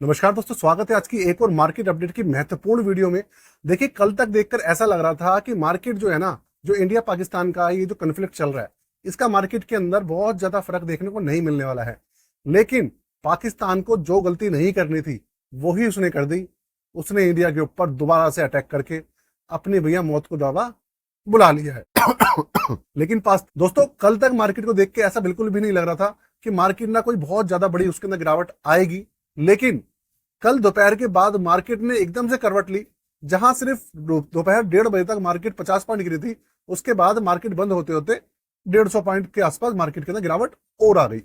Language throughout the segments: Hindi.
नमस्कार दोस्तों, स्वागत है आज की एक और मार्केट अपडेट की महत्वपूर्ण वीडियो में। देखिए, कल तक देखकर ऐसा लग रहा था कि मार्केट जो है ना, जो इंडिया पाकिस्तान का ये जो कन्फ्लिक्ट चल रहा है, इसका मार्केट के अंदर बहुत ज्यादा फर्क देखने को नहीं मिलने वाला है। लेकिन पाकिस्तान को जो गलती नहीं करनी थी वही उसने कर दी। उसने इंडिया के ऊपर दोबारा से अटैक करके अपनी भैया मौत को दावा बुला लिया है। लेकिन पास दोस्तों, कल तक मार्केट को देख के ऐसा बिल्कुल भी नहीं लग रहा था कि मार्केट ना कोई बहुत ज्यादा बड़ी उसके अंदर गिरावट आएगी। लेकिन कल दोपहर के बाद मार्केट ने एकदम से करवट ली। जहां सिर्फ दोपहर 1:30 बजे तक मार्केट 50 पॉइंट गिरी थी, उसके बाद मार्केट बंद होते होते 150 पॉइंट के आसपास मार्केट के अंदर गिरावट और आ गई।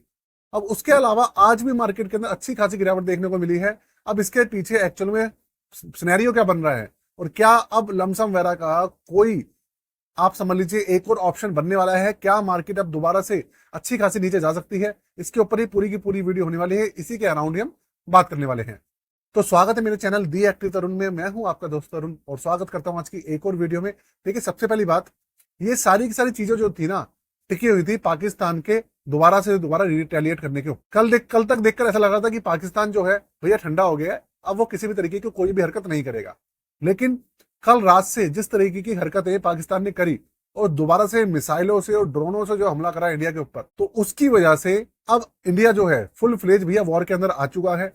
अब उसके अलावा आज भी मार्केट के अंदर अच्छी खासी गिरावट देखने को मिली है। अब इसके पीछे एक्चुअल में सिनेरियो क्या बन रहा है और क्या अब लमसम वगैरह का कोई, आप समझ लीजिए, एक और ऑप्शन बनने वाला है? क्या मार्केट अब दोबारा से अच्छी खासी नीचे जा सकती है? इसके ऊपर ही पूरी की पूरी वीडियो होने वाली है। इसी के अराउंड ही हम बात करने वाले हैं। तो स्वागत है मेरे चैनल दी एक्टिव तरुण में। मैं हूं आपका दोस्त तरुण और स्वागत करता हूं आज की एक और वीडियो में। देखिए, सबसे पहली बात, ये सारी की सारी चीजें जो थी ना, टिकी हुई थी पाकिस्तान के दोबारा से दोबारा रिटेलिएट करने के। कल तक देखकर ऐसा लग रहा था कि पाकिस्तान जो है भैया ठंडा हो गया है, अब वो किसी भी तरीके की कोई भी हरकत नहीं करेगा। लेकिन कल रात से जिस तरीके की हरकतें पाकिस्तान ने करी और दोबारा से मिसाइलों से और ड्रोनों से जो हमला करा इंडिया के ऊपर, तो उसकी वजह से अब इंडिया जो है फुल फ्लेज भैया वॉर के अंदर आ चुका है।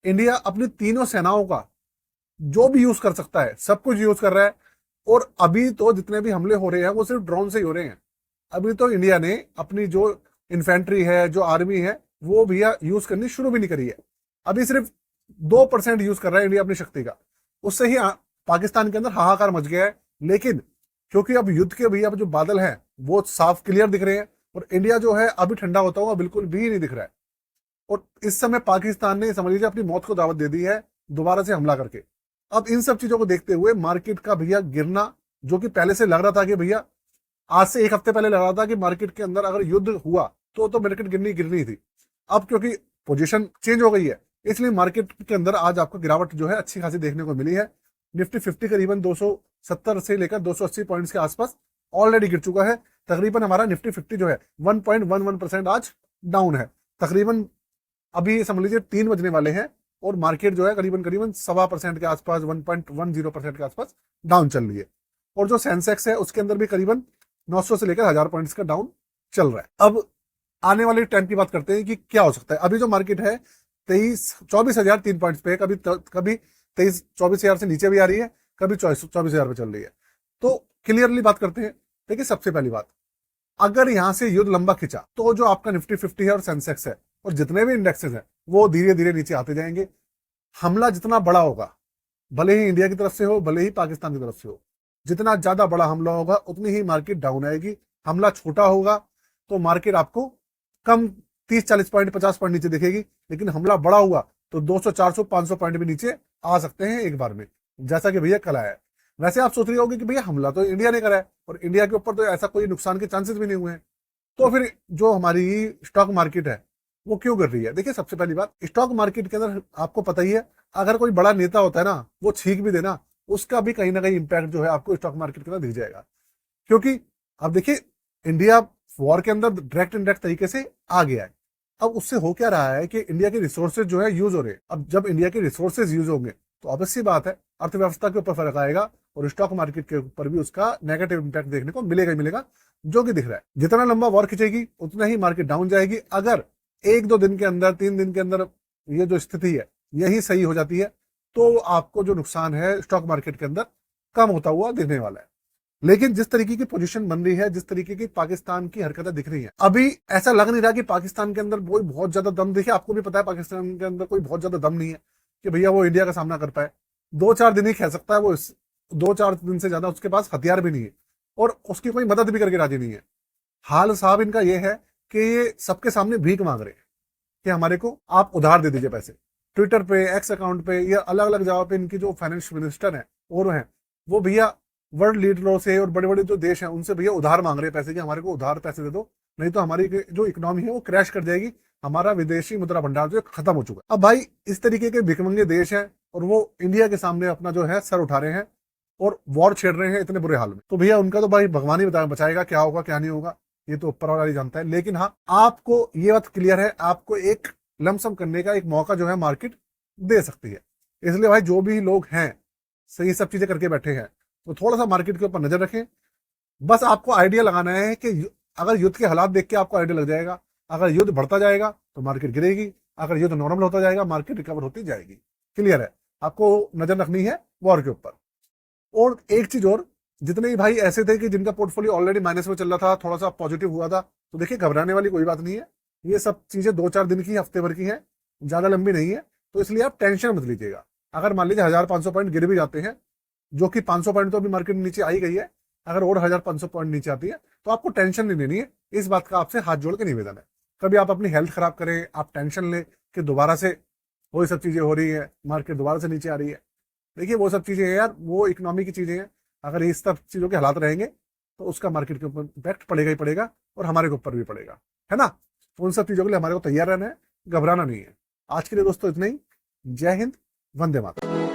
इंडिया अपनी तीनों सेनाओं का जो भी यूज कर सकता है सब कुछ यूज कर रहा है। और अभी तो जितने भी हमले हो रहे हैं वो सिर्फ ड्रोन से ही हो रहे हैं। अभी तो इंडिया ने अपनी जो इन्फेंट्री है, जो आर्मी है, वो भैया यूज करनी शुरू भी नहीं करी है। अभी सिर्फ 2% यूज कर रहा है इंडिया अपनी शक्ति का। उससे ही पाकिस्तान के अंदर हाहाकार मच गया है। लेकिन क्योंकि अब युद्ध के भैया जो बादल हैं वो साफ क्लियर दिख रहे हैं और इंडिया जो है अभी ठंडा होता हुआ बिल्कुल भी नहीं दिख रहा है। और इस समय पाकिस्तान ने, समझ लीजिए, अपनी मौत को दावत दे दी है दोबारा से हमला करके। अब इन सब चीजों को देखते हुए मार्केट का भैया गिरना, जो कि पहले से लग रहा था कि भैया, आज से एक हफ्ते पहले लग रहा था कि मार्केट के अंदर अगर युद्ध हुआ तो मार्केट गिरनी गिरनी थी। अब क्योंकि पोजीशन चेंज हो गई है, इसलिए मार्केट के अंदर आज आपको गिरावट जो है अच्छी खासी देखने को मिली है। निफ्टी 50 करीबन 270 से लेकर 280 पॉइंट्स के आसपास ऑलरेडी गिर चुका है। तकरीबन हमारा निफ्टी 50 जो है 1.11% आज डाउन है। तकरीबन अभी समझ लीजिए 3 बजने वाले हैं और मार्केट जो है करीबन करीबन 1.25% के आसपास, 1.10% के आसपास डाउन चल रही है। और जो सेंसेक्स है उसके अंदर भी करीबन 900 से लेकर 1000 पॉइंट्स का डाउन चल रहा है। अब आने वाले टाइम की बात करते हैं कि क्या हो सकता है। अभी जो मार्केट है 24,003 पॉइंट्स पे है। कभी 23-24 हजार से नीचे भी आ रही है, कभी 24,000 पे चल रही है। तो क्लियरली बात करते हैं। देखिए, सबसे पहली बात, अगर यहां से युद्ध लंबा खिंचा तो जो आपका निफ्टी 50 है और सेंसेक्स है और जितने भी इंडेक्सेस हैं वो धीरे धीरे नीचे आते जाएंगे। हमला जितना बड़ा होगा, भले ही इंडिया की तरफ से हो भले ही पाकिस्तान की तरफ से हो, जितना ज्यादा बड़ा हमला होगा उतनी ही मार्केट डाउन आएगी। हमला छोटा होगा तो मार्केट आपको कम 30-40 पॉइंट, 50 पॉइंट नीचे दिखेगी। लेकिन हमला बड़ा हुआ तो 200, 400, 500 पॉइंट भी नीचे आ सकते हैं एक बार में, जैसा कि भैया कल आया है। वैसे आप सोच रहे होंगे कि भैया हमला तो इंडिया ने करा है और इंडिया के ऊपर तो ऐसा कोई नुकसान के चांसेस भी नहीं हुए हैं, तो फिर जो हमारी स्टॉक मार्केट है वो क्यों कर रही है? देखिए, सबसे पहली बात, स्टॉक मार्केट के अंदर आपको पता ही है, अगर कोई बड़ा नेता होता है ना, वो छींक भी देना, उसका भी कहीं ना कहीं इंपैक्ट जो है आपको स्टॉक मार्केट के अंदर दिख जाएगा। क्योंकि अब देखिए, इंडिया वॉर के अंदर डायरेक्ट इनडायरेक्ट तरीके से आ गया है। अब उससे हो क्या रहा है कि इंडिया के रिसोर्सेज जो है यूज हो रहे हैं। अब जब इंडिया के रिसोर्सेज यूज होंगे तो ऑब्वियस सी बात है, अर्थव्यवस्था के ऊपर फर्क आएगा और स्टॉक मार्केट के ऊपर भी उसका नेगेटिव इंपैक्ट देखने को मिलेगा ही मिलेगा, जो कि दिख रहा है। जितना लंबा वॉर खिंचेगी उतना ही मार्केट डाउन जाएगी। अगर 1-2 दिन के अंदर, 3 दिन के अंदर ये जो स्थिति है यही सही हो जाती है तो आपको जो नुकसान है स्टॉक मार्केट के अंदर कम होता हुआ दिखने वाला है। लेकिन जिस तरीके की पोजीशन बन रही है, जिस तरीके की पाकिस्तान की हरकतें दिख रही हैं, अभी ऐसा लग नहीं रहा कि पाकिस्तान के अंदर कोई बहुत ज्यादा दम दिखे। आपको भी पता है पाकिस्तान के अंदर कोई बहुत ज्यादा दम नहीं है कि भैया वो इंडिया का सामना कर पाए। 2-4 दिन ही खेल सकता है वो, 2-4 दिन से ज्यादा उसके पास हथियार भी नहीं है और उसकी कोई मदद भी करके राजी नहीं है। हाल साहब इनका ये है कि ये सबके सामने भीख मांग रहे हैं कि हमारे को आप उधार दे दीजिए पैसे। ट्विटर पे, एक्स अकाउंट पे या अलग अलग जगह पे इनकी जो फाइनेंस मिनिस्टर है और हैं, वो भैया वर्ल्ड लीडरों से और बड़े बड़े जो देश हैं उनसे भैया उधार मांग रहे हैं पैसे, कि हमारे को उधार पैसे दे दो, नहीं तो हमारी जो इकोनॉमी है वो क्रैश कर जाएगी, हमारा विदेशी मुद्रा भंडार जो खत्म हो चुका है। अब भाई, इस तरीके के भिखमंगे देश हैं और वो इंडिया के सामने अपना जो है सर उठा रहे हैं और वॉर छेड़ रहे हैं इतने बुरे हाल में, तो भैया उनका तो भाई भगवान ही बचाएगा, क्या होगा क्या नहीं होगा ये तो ऊपर वाला ही जानता है। लेकिन हाँ, आपको ये बात क्लियर है, आपको एक लमसम करने का एक मौका जो है मार्केट दे सकती है। इसलिए भाई जो भी लोग हैं सही सब चीजें करके बैठे हैं, तो थोड़ा सा मार्केट के ऊपर नजर रखें। बस आपको आइडिया लगाना है कि अगर युद्ध के हालात देख के आपको आइडिया लग जाएगा, अगर युद्ध बढ़ता जाएगा तो मार्केट गिरेगी, अगर युद्ध नॉर्मल होता जाएगा मार्केट रिकवर होती जाएगी। क्लियर है? आपको नजर रखनी है वॉर के ऊपर। और एक चीज और, जितने ही भाई ऐसे थे कि जिनका पोर्टफोलियो ऑलरेडी माइनस में चल रहा था, थोड़ा सा पॉजिटिव हुआ था, तो देखिए घबराने वाली कोई बात नहीं है। ये सब चीजें 2-4 दिन की, हफ्ते भर की हैं, ज्यादा लंबी नहीं है। तो इसलिए आप टेंशन मत लीजिएगा। अगर मान लीजिए 1500 पॉइंट गिर भी जाते हैं, जो कि 500 पॉइंट तो अभी मार्केट नीचे आई गई है, अगर और 1500 पॉइंट नीचे आती है तो आपको टेंशन नहीं लेनी है। इस बात का आपसे हाथ जोड़ के निवेदन है। कभी आप अपनी हेल्थ खराब करें, आप टेंशन लें कि दोबारा से वही सब चीजें हो रही है, मार्केट दोबारा से नीचे आ रही है। देखिए वो सब चीजें हैं यार, वो इकोनॉमी की चीजें हैं। अगर इस सब चीजों के हालात रहेंगे तो उसका मार्केट के ऊपर इम्पैक्ट पड़ेगा ही पड़ेगा, और हमारे के ऊपर भी पड़ेगा, है ना। तो उन सब चीजों के लिए हमारे को तैयार रहना है, घबराना नहीं है। आज के लिए दोस्तों इतना ही। जय हिंद, वंदे मातरम।